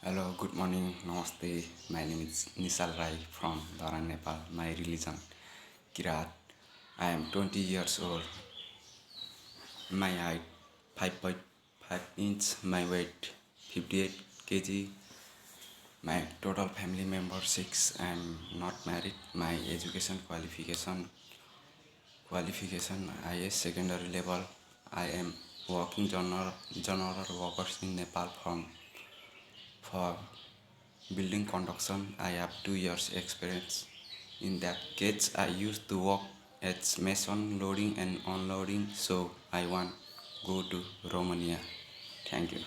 Hello, good morning, Namaste. My name is NISAL from Nepal. My religion, Kirat. I am 20 years old. My height 5.5 inch. My weight 58 kg. My total family member 6. I am not married. My education qualification IS secondary level. I am working general workers in Nepal for building construction. I have 2 years experience. In that case, I used to work as mason loading and unloading, so I want go to Romania. Thank you.